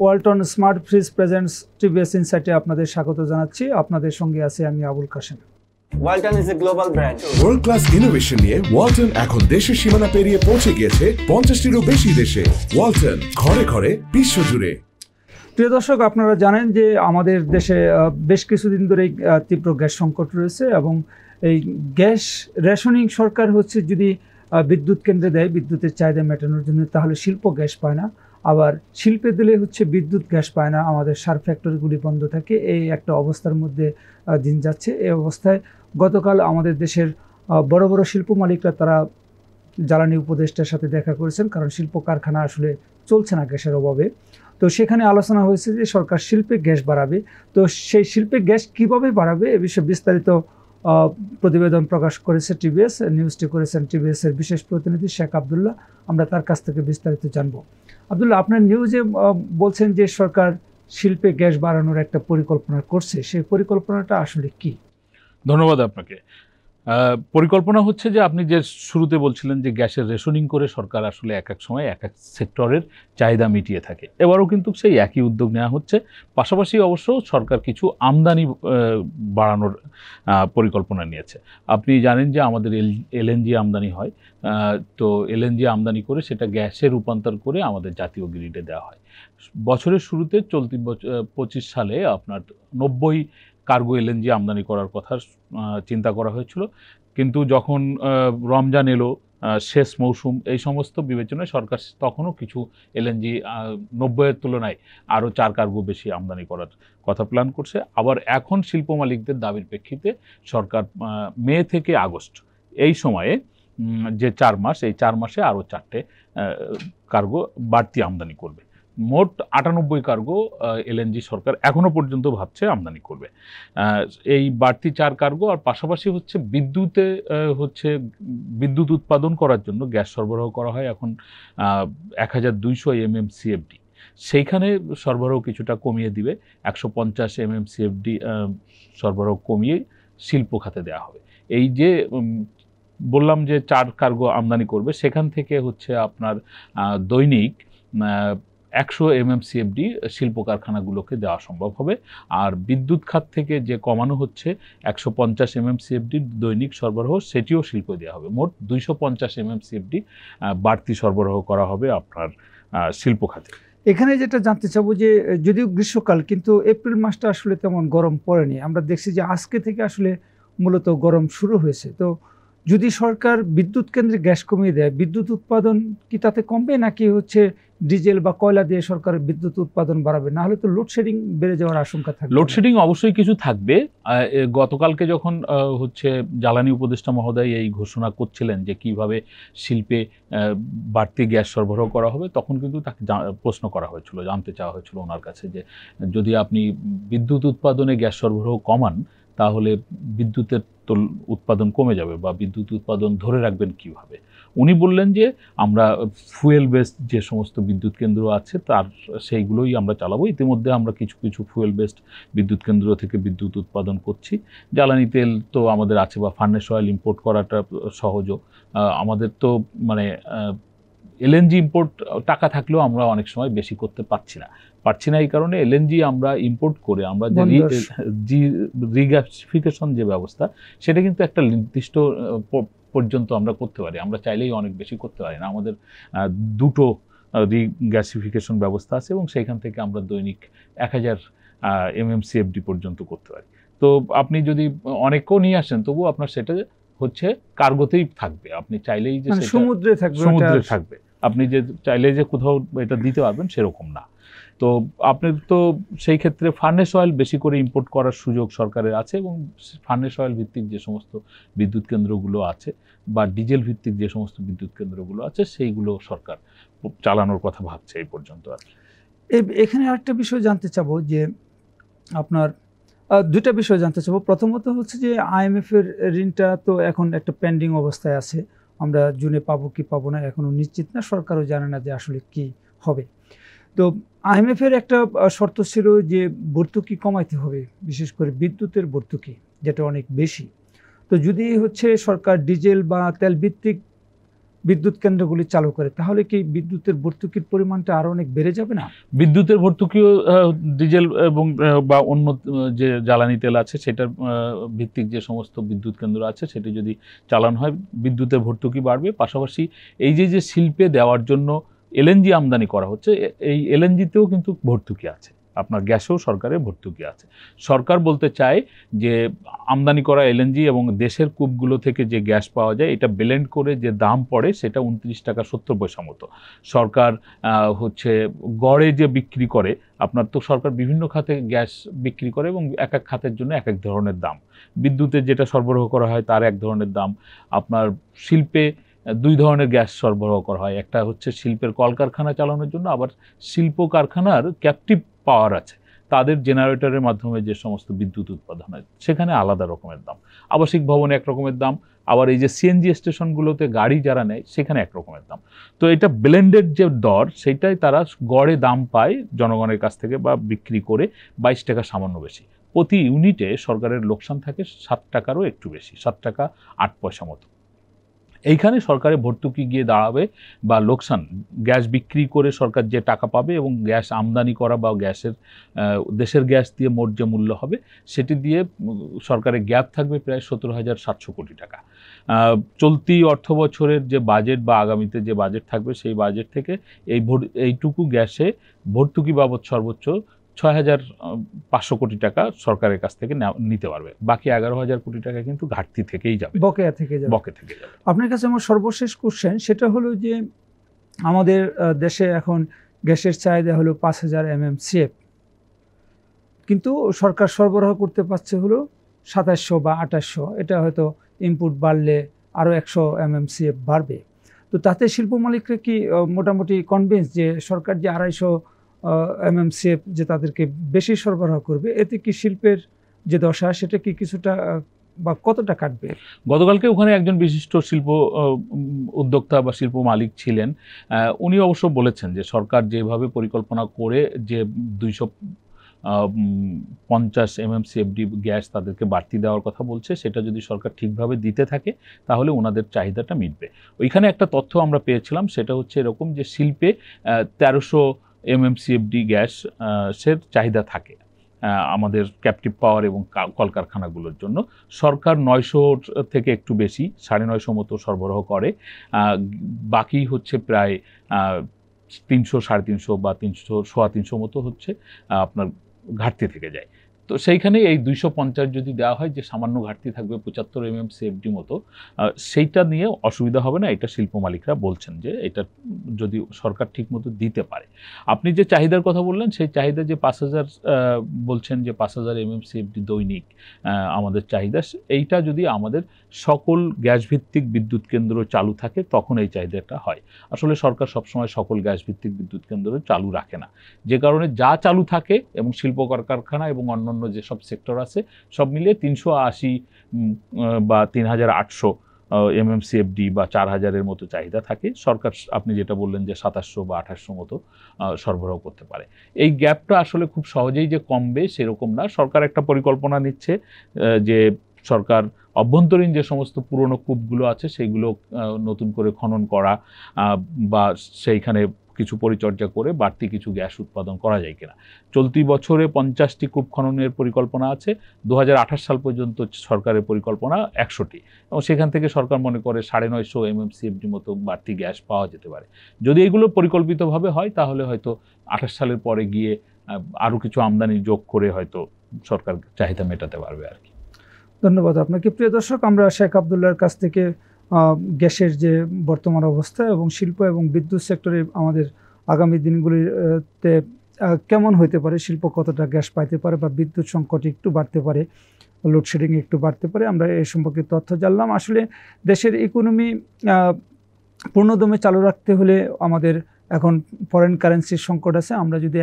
Walton smart fridge presents TVS ইনসাইটে আপনাদের স্বাগত জানাচ্ছি। আপনাদের সঙ্গে আছে আমি Abul Kashem. Walton is a global brand. World class innovation নিয়ে ওয়ালটন এখন দেশের সীমানা পেরিয়ে পৌঁছে গিয়েছে 50টিরও বেশি দেশে। ওয়ালটন, ঘরে ঘরে বিশ্বজুড়ে। প্রিয় দর্শক, আপনারা জানেন যে আমাদের দেশে বেশ কিছুদিন ধরেই তীব্র গ্যাস সংকট রয়েছে এবং এই গ্যাস রেশনিং সরকার হচ্ছে যদি বিদ্যুৎ কেন্দ্রে দেয় বিদ্যুতের চাহিদা মেটানোর জন্য, তাহলে শিল্প গ্যাস পায় না। আবার শিল্পে দিলে হচ্ছে বিদ্যুৎ গ্যাস পায় না, আমাদের সার ফ্যাক্টরিগুলি বন্ধ থাকে। এই একটা অবস্থার মধ্যে দিন যাচ্ছে। এই অবস্থায় গতকাল আমাদের দেশের বড় বড় শিল্প মালিকরা তারা জ্বালানি উপদেষ্টার সাথে দেখা করেছেন, কারণ শিল্প কারখানা আসলে চলছে না গ্যাসের অভাবে। তো সেখানে আলোচনা হয়েছে যে সরকার শিল্পে গ্যাস বাড়াবে। তো সেই শিল্পে গ্যাস কিভাবে বাড়াবে এ বিষয়ে বিস্তারিত প্রতিবেদন প্রকাশ করেছে টিভিএস। নিউজটি করেছেন টিভিএসের বিশেষ প্রতিনিধি শেখ আবদুল্লাহ। আমরা তার কাছ থেকে বিস্তারিত জানবো। আবদুল্লাহ, আপনার নিউজে বলছেন যে সরকার শিল্পে গ্যাস বাড়ানোর একটা পরিকল্পনা করছে, সেই পরিকল্পনাটা আসলে কি? ধন্যবাদ আপনাকে। পরিকল্পনা হচ্ছে যে আপনি যে শুরুতে বলছিলেন যে গ্যাসের রেশনিং করে সরকার আসলে এক এক সময় এক এক সেক্টরের চাহিদা মিটিয়ে থাকে। এবারও কিন্তু সেই একই উদ্যোগ নেওয়া হচ্ছে। পাশাপাশি অবশ্য সরকার কিছু আমদানি বাড়ানোর পরিকল্পনা নিয়েছে। আপনি জানেন যে আমাদের এলএনজি আমদানি হয়, তো এলএনজি আমদানি করে সেটা গ্যাসে রূপান্তর করে আমাদের জাতীয় গ্রিডে দেওয়া হয়। বছরের শুরুতে চলতি 25 সালে আপনার 90 কার্গো এলএনজি আমদানি করার কথা চিন্তা করা হয়েছিল, কিন্তু যখন রমজান এলো, শেষ মৌসুম, এই সমস্ত বিবেচনায় সরকার তখনও কিছু এলএনজি 90-এর তুলনায় আরও 4 কার্গো বেশি আমদানি করার কথা প্ল্যান করছে। আবার এখন শিল্প মালিকদের দাবির প্রেক্ষিতে সরকার মে থেকে আগস্ট এই সময়ে যে 4 মাস, এই 4 মাসে আরও 4টে কার্গো বাড়তি আমদানি করবে। মোট 98 কার্গো এলএনজি সরকার এখনও পর্যন্ত ভাবছে আমদানি করবে। এই বাড়তি 4 কার্গো আর পাশাপাশি হচ্ছে বিদ্যুৎ উৎপাদন করার জন্য গ্যাস সরবরাহ করা হয় এখন 1200 MMCFD। সেইখানে সরবরাহ কিছুটা কমিয়ে দিবে, 150 MMCFD সরবরাহ কমিয়ে শিল্প খাতে দেওয়া হবে। এই যে বললাম যে 4 কার্গো আমদানি করবে, সেখান থেকে হচ্ছে আপনার দৈনিক 100 MMCFD শিল্প কারখানাগুলোকে দেওয়া সম্ভব হবে। আর বিদ্যুৎ খাত থেকে যে কমানো হচ্ছে 150 MMCFD দৈনিক সরবরাহ, সেটিও শিল্প দেওয়া হবে। মোট 250 MMCFD বাড়তি সরবরাহ করা হবে আপনার শিল্প খাতে। এখানে যেটা জানতে চাবো যে যদিও গ্রীষ্মকাল, কিন্তু এপ্রিল মাসটা আসলে তেমন গরম পড়েনি। আমরা দেখছি যে আজকে থেকে আসলে মূলত গরম শুরু হয়েছে। তো যদি সরকার বিদ্যুৎ কেন্দ্রে গ্যাস কমিয়ে দেয়, বিদ্যুৎ উৎপাদন কি তাতে কমবে, নাকি হচ্ছে ডিজেল বা কয়লা দিয়ে সরকার বিদ্যুৎ উৎপাদন বাড়াবে? না হলে তো লোডশেডিং বেড়ে যাওয়ার আশঙ্কা থাকবে। লোডশেডিং অবশ্যই কিছু থাকবে। গতকালকে যখন হচ্ছে জ্বালানি উপদেষ্টা মহোদয় এই ঘোষণা করছিলেন যে কিভাবে শিল্পে বাড়তি গ্যাস সরবরাহ করা হবে, তখন কিন্তু তাকে প্রশ্ন করা হয়েছিল, জানতে চাওয়া হয়েছিল ওনার কাছে যে যদি আপনি বিদ্যুৎ উৎপাদনে গ্যাস সরবরাহ কমান তাহলে বিদ্যুতের উৎপাদন কমে যাবে বা বিদ্যুৎ উৎপাদন ধরে রাখবেন কিভাবে। উনি বললেন যে আমরা ফুয়েল বেসড যে সমস্ত বিদ্যুৎ কেন্দ্র আছে সেইগুলোই আমরা চালাবো। ইতিমধ্যে আমরা কিছু কিছু ফুয়েল বেসড বিদ্যুৎ কেন্দ্র থেকে বিদ্যুৎ উৎপাদন করছি। জ্বালানি তেল তো আমাদের আছে, বা ফার্নেস অয়েল ইম্পোর্ট করাটা সহজও। আমাদের তো মানে এলএনজি ইম্পোর্ট টাকা থাকলেও আমরা অনেক সময় বেশি করতে পারছি না। এই কারণে এলএনজি আমরা ইম্পোর্ট করে আমরা যে রিগ্যাসিফিকেশন যে ব্যবস্থা, সেটা কিন্তু একটা নির্দিষ্ট পর্যন্ত আমরা করতে পারি। আমরা চাইলেই অনেক বেশি করতে পারি না। আমাদের 2টো রিগ্যাসিফিকেশন ব্যবস্থা আছে এবং সেইখান থেকে আমরা দৈনিক 1000 MMCFD পর্যন্ত করতে পারি। তো আপনি যদি অনেকও নিয়ে আসেন তবু আপনার সেটা হচ্ছে কার্গোতেই থাকবে। আপনি চাইলেই যে সমুদ্রে থাকবে, আপনি যে চাইলে যে কোথাও এটা দিতে পারবেন সেরকম না। তো আপনি তো সেই ক্ষেত্রে ফার্নেস অয়েল বেশি করে ইম্পোর্ট করার সুযোগ সরকারের আছে, এবং ফার্নেস অয়েল ভিত্তিক যে সমস্ত বিদ্যুৎ কেন্দ্রগুলো আছে বা ডিজেল ভিত্তিক যে সমস্ত বিদ্যুৎ কেন্দ্রগুলো আছে সেইগুলো সরকার চালানোর কথা ভাবছে এই পর্যন্ত আর কি। এখানে আরেকটা বিষয় জানতে চাবো যে আপনার 2টা বিষয় জানতে চাবো। প্রথমত হচ্ছে যে IMF এর ঋণটা তো এখন একটা পেন্ডিং অবস্থায় আছে। আমরা জুনে পাবো কি পাবো না এখনো নিশ্চিত না, সরকারও জানে না যে আসলে কি হবে। তো IMF এর একটা শর্ত ছিল যে ভর্তুকি কমাইতে হবে, বিশেষ করে বিদ্যুতের ভর্তুকি, যেটা অনেক বেশি। তো যদি হচ্ছে সরকার ডিজেল বা তেল ভিত্তিক বিদ্যুৎ কেন্দ্রগুলি চালু করে, তাহলে কি বিদ্যুতের ভর্তুকির পরিমাণটা আরো অনেক বেড়ে যাবে না? বিদ্যুতের ভর্তুকিও ডিজেল এবং বা অন্য যে জ্বালানি তেল আছে সেটার ভিত্তিক যে সমস্ত বিদ্যুৎ কেন্দ্র আছে সেটি যদি চালানো হয় বিদ্যুতের ভর্তুকি বাড়বে। পাশাপাশি এই যে শিল্পে দেওয়ার জন্য এলএনজি আমদানি করা হচ্ছে, এই এলএনজিতেও কিন্তু ভর্তুকি আছে, আপনার গ্যাসেও সরকারের ভর্তুকি আছে। সরকার বলতে চায় যে আমদানি করা এলএনজি এবং দেশের কূপগুলো থেকে যে গ্যাস পাওয়া যায় এটা ব্লেন্ড করে যে দাম পড়ে সেটা 29 টাকা 70 পয়সা মতো। সরকার হচ্ছে গড়ে যে বিক্রি করে, আপনার তো সরকার বিভিন্ন খাতে গ্যাস বিক্রি করে এবং এক এক খাতের জন্য এক এক ধরনের দাম। বিদ্যুতের যেটা সরবরাহ করা হয় তার এক ধরনের দাম, আপনার শিল্পে দুই ধরনের গ্যাস সরবরাহ করা হয়, একটা হচ্ছে শিল্পের কলকারখানা চালানোর জন্য, আবার শিল্প কারখানার ক্যাপটিভ পাওয়ার আছে, তাদের জেনারেটরের মাধ্যমে যে সমস্ত বিদ্যুৎ উৎপাদন হয় সেখানে আলাদা রকমের দাম। আবাসিক ভবনে এক রকমের দাম, আবার এই যে সিএনজি স্টেশনগুলোতে গাড়ি যারা নেয় সেখানে এক রকমের দাম। তো এটা ব্লেন্ডেড যে দর সেটাই তারা গড়ে দাম পায় জনগণের কাছ থেকে বা বিক্রি করে 22 টাকা সামান্য বেশি। প্রতি ইউনিটে সরকারের লোকসান থাকে 7 টাকারও একটু বেশি, 7 টাকা 8 পয়সা মতো। এইখানে সরকারের ভর্তুকি গিয়ে দাঁড়াবে বা লোকসান, গ্যাস বিক্রি করে সরকার যে টাকা পাবে এবং গ্যাস আমদানি করা বা গ্যাসের দেশের গ্যাস দিয়ে মোট যে মূল্য হবে সেটি দিয়ে সরকারের গ্যাপ থাকবে প্রায় 17,700 কোটি টাকা। চলতি অর্থ বছরের যে বাজেট বা আগামীতে যে বাজেট থাকবে সেই বাজেট থেকে এইটুকু গ্যাসে ভর্তুকি বাবদ সর্বোচ্চ 6,500 কোটি টাকা সরকারের কাছ থেকে নিতে পারবে। বাকি 11,000 কোটি টাকা কিন্তু ঘাটতি থেকেই যাবে, বকেয়া থেকে যাবে। আপনার কাছে আমার সর্বশেষ কোশ্চেন, সেটা হলো যে আমাদের দেশে এখন গ্যাসের চাহিদা হলো 5,000 MMCF, কিন্তু সরকার সরবরাহ করতে পারছে হলো 2700 বা 2800। এটা হয়তো ইনপুট বাড়লে আরও 100 MMCF বাড়বে। তো তাতে শিল্প মালিকরা কি মোটামুটি কনভিন্স যে সরকার যে 250 MMCF যে তাদেরকে বেশি সরবরাহ করবে, এতে কি শিল্পের যে দশা সেটা কি কিছুটা বা কতটা কাটবে? গতকালকে ওখানে একজন বিশিষ্ট শিল্প উদ্যোক্তা বা শিল্প মালিক ছিলেন, উনি অবশ্য বলেছেন যে সরকার যেভাবে পরিকল্পনা করে যে 250 MMCFD গ্যাস তাদেরকে বাড়তি দেওয়ার কথা বলছে, সেটা যদি সরকার ঠিকভাবে দিতে থাকে তাহলে ওনাদের চাহিদাটা মিটবে। ওইখানে একটা তথ্য আমরা পেয়েছিলাম, সেটা হচ্ছে এরকম যে শিল্পে 1300 MMCFD গ্যাস সের চাহিদা থাকে আমাদের ক্যাপটিভ পাওয়ার এবং কলকারখানাগুলোর জন্য। সরকার 900 থেকে একটু বেশি, 950 মতো সরবরাহ করে, বাকি হচ্ছে প্রায় 300, 350 বা 300 মতো হচ্ছে আপনার ঘাটতি থেকে যায়। তো সেইখানে এই 250 যদি দেওয়া হয়, যে সামান্য ঘাটতি থাকবে 75 MMCFD মতো, সেইটা নিয়ে অসুবিধা হবে না, এটা শিল্প মালিকরা বলছেন যে এটা যদি সরকার ঠিকমতো দিতে পারে। আপনি যে চাহিদার কথা বললেন সেই চাহিদা যে 5,000 বলছেন যে 5,000 MMCFD দৈনিক আমাদের চাহিদা, এইটা যদি আমাদের সকল গ্যাস ভিত্তিক বিদ্যুৎ কেন্দ্র চালু থাকে তখন এই চাহিদাটা হয়। আসলে সরকার সবসময় সকল গ্যাস ভিত্তিক বিদ্যুৎ কেন্দ্র চালু রাখে না, যে কারণে যা চালু থাকে এবং শিল্প কারখানা এবং অন্যান্য যেসব সেক্টর আছে সব মিলিয়ে 380 বা 3,800 MMCFD বা 4,000-এর মতো চাহিদা থাকে। সরকার আপনি যেটা বললেন যে 2700 বা 2800 মতো সরবরাহ করতে পারে। এই গ্যাপটা আসলে খুব সহজেই যে কমবে সেরকম না। সরকার একটা পরিকল্পনা নিচ্ছে যে সরকার অভ্যন্তরীণ যে সমস্ত পুরনো কূপগুলো আছে সেইগুলো নতুন করে খনন করা বা সেইখানে কিছু পরিচর্যা করে বাড়তি কিছু গ্যাস উৎপাদন করা যায় কিনা। চলতি বছরে 50টি কূপ খননের পরিকল্পনা আছে, 2028 সাল পর্যন্ত সরকারের পরিকল্পনা 100টি, এবং সেখান থেকে সরকার মনে করে 950 MMCFD মতো বাড়তি গ্যাস পাওয়া যেতে পারে। যদি এগুলো পরিকল্পিতভাবে হয় তাহলে হয়তো 28 সালের পরে গিয়ে আরও কিছু আমদানি যোগ করে হয়তো সরকার চাহিদা মেটাতে পারবে আর কি। ধন্যবাদ আপনাকে। প্রিয় দর্শক, আমরা শেখ আবদুল্লাহর কাছ থেকে গ্যাসের যে বর্তমান অবস্থা এবং শিল্প এবং বিদ্যুৎ সেক্টরে আমাদের আগামী দিনগুলিতে কেমন হইতে পারে, শিল্প কতটা গ্যাস পাইতে পারে বা বিদ্যুৎ সংকট একটু বাড়তে পারে, লোডশেডিং একটু বাড়তে পারে, আমরা এই সম্পর্কে তথ্য জানলাম। আসলে দেশের ইকোনমি পূর্ণদমে চালু রাখতে হলে আমাদের এখন ফরেন কারেন্সির সংকট আছে। আমরা যদি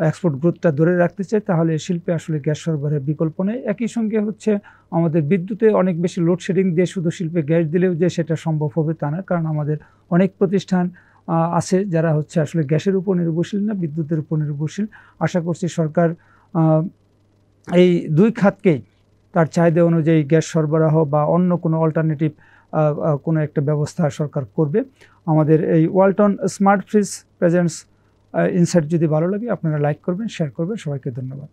এক্সপোর্ট গ্রোথটা ধরে রাখতে চাই তাহলে শিল্পে আসলে গ্যাস সরবরাহের বিকল্প নেই। একই সঙ্গে হচ্ছে আমাদের বিদ্যুতে অনেক বেশি লোডশেডিং দিয়ে শুধু শিল্পে গ্যাস দিলেও যে সেটা সম্ভব হবে তা না, কারণ আমাদের অনেক প্রতিষ্ঠান আছে যারা হচ্ছে আসলে গ্যাসের উপর নির্ভরশীল না, বিদ্যুতের উপর নির্ভরশীল। আশা করছি সরকার এই দুই খাতকেই তার চাহিদা অনুযায়ী গ্যাস সরবরাহ বা অন্য কোনো অল্টারনেটিভ কোনো একটা ব্যবস্থা সরকার করবে। আমাদের এই Walton smart fridge presents insight যদি ভালো লাগে আপনারা লাইক করবেন, শেয়ার করবেন। সবাইকে ধন্যবাদ।